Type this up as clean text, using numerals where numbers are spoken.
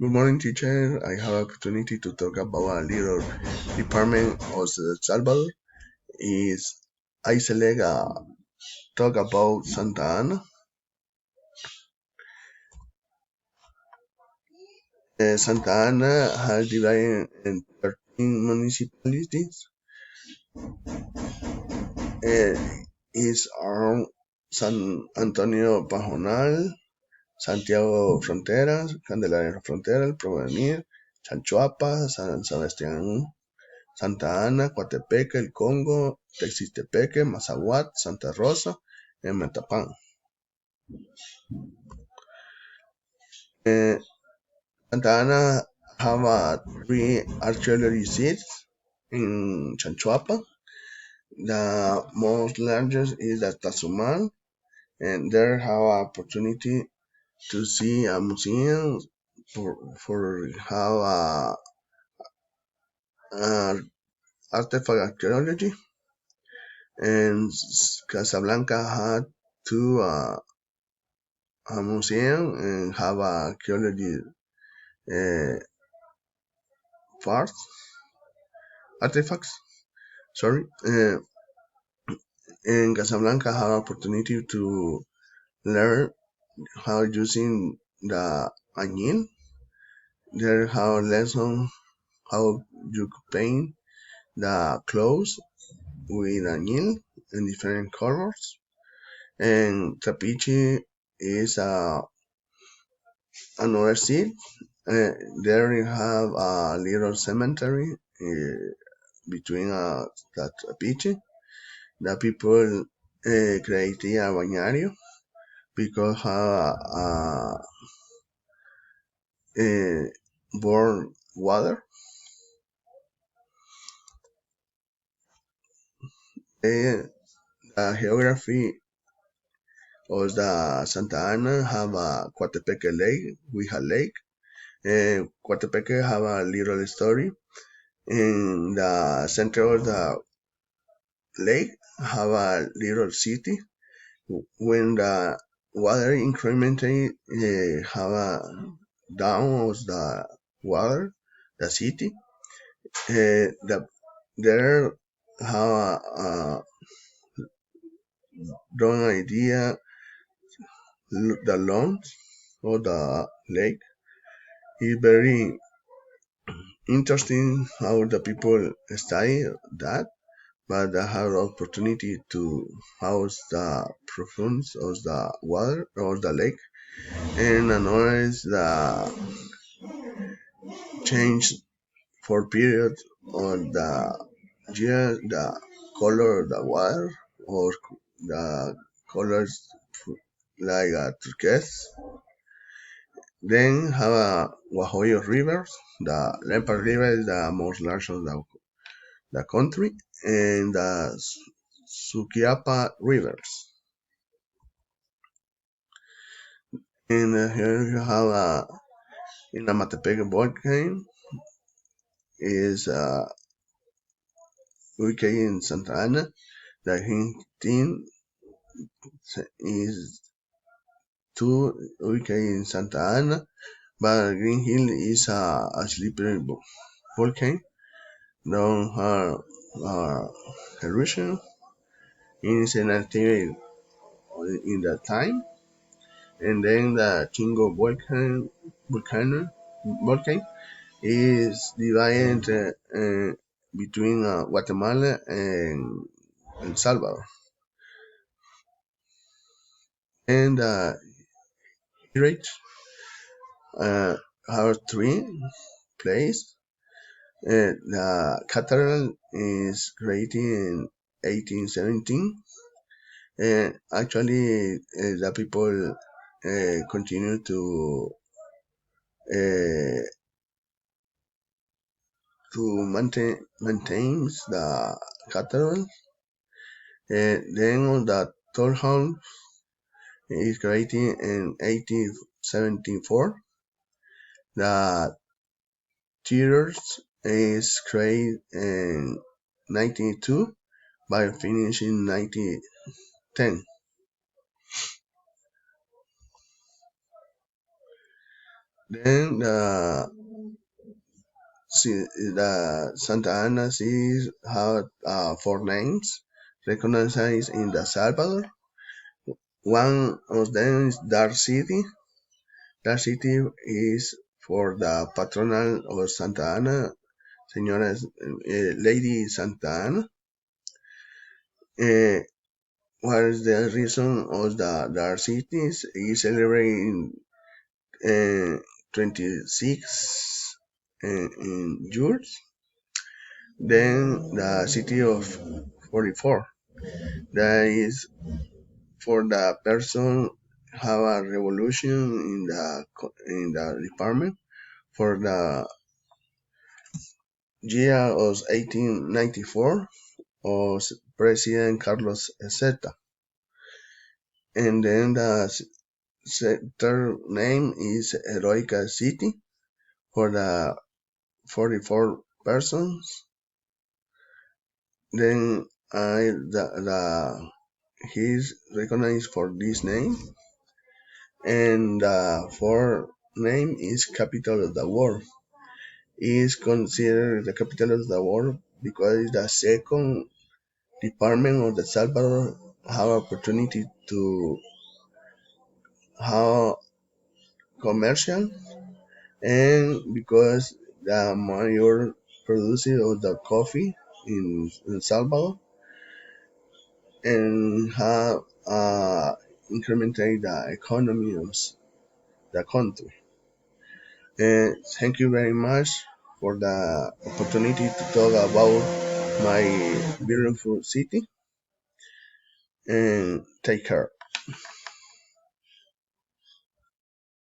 Good morning, teacher. I have opportunity to talk about a little department of El Salvador. Is I select talk about Santa Ana. Santa Ana has divided in 13 municipalities. Is around San Antonio Pajonal, Santiago Fronteras, Candelaria Frontera, El Porvenir, Chanchuapa, San Sebastián, Santa Ana, Coatepeque, El Congo, Texistepeque, Mazahuat, Santa Rosa, and Metapán. Santa Ana have three artillery seats in Chanchuapa. The most largest is the Tazumal, and there have opportunity to see a museum for how artifact archaeology. And Casablanca had two a museum and have archaeology parts artifacts. Sorry, in Casablanca have opportunity to learn how using the añil. There have lesson how you paint the clothes with añil in different colors. And Trapiche is another seat. There you have a little cemetery between that Trapiche. The people created a bañario because born water. The geography of the Santa Ana have a Coatepeque lake. We have lake. Coatepeque have a little story. In the center of the lake have a little city. When the water incrementally have a down of the water, the city, there have a wrong idea the lawns of the lake. It's very interesting how the people study that, but I have the opportunity to house the profunds of the water or the lake, and another is the change for period on the year, the color of the water or the colors like turquoise. Then have a Guajoyo River. The Lempa River is the most large of the country, and the Suquiapa rivers. And here you have in the Matepec volcano is located in Santa Ana. The Hintin is two located in Santa Ana, but Green Hill is a slippery volcano. Known her eruption is inactive in that time, and then the Chingo volcano is divided between Guatemala and El Salvador. And Irate have three places. The cathedral is created in 1817. Actually, the people continue uh, to maintain the cathedral. Then on the third hall is created in 1874. The theater is created in 1902 by finishing 1910. Then the Santa Ana cities have four names recognized in the Salvador. One of them is Dark City. Dark City is for the patronal of Santa Ana, Señora Lady Santa Ana. Uh, what is the reason of the Dark Cities? Is celebrating 26 in June. Then the city of 44. That is for the person have a revolution in the department for the year of 1894 of President Carlos Zeta. And then the third name is Heroica City for the 44 persons. Then he's recognized for this name. And the fourth name is Capital of the World. It is considered the capital of the world because it's the second department of the Salvador have opportunity to have commercial and because the major producer of the coffee in El Salvador and have incremented the economy of the country. And thank you very much for the opportunity to talk about my beautiful city and take care.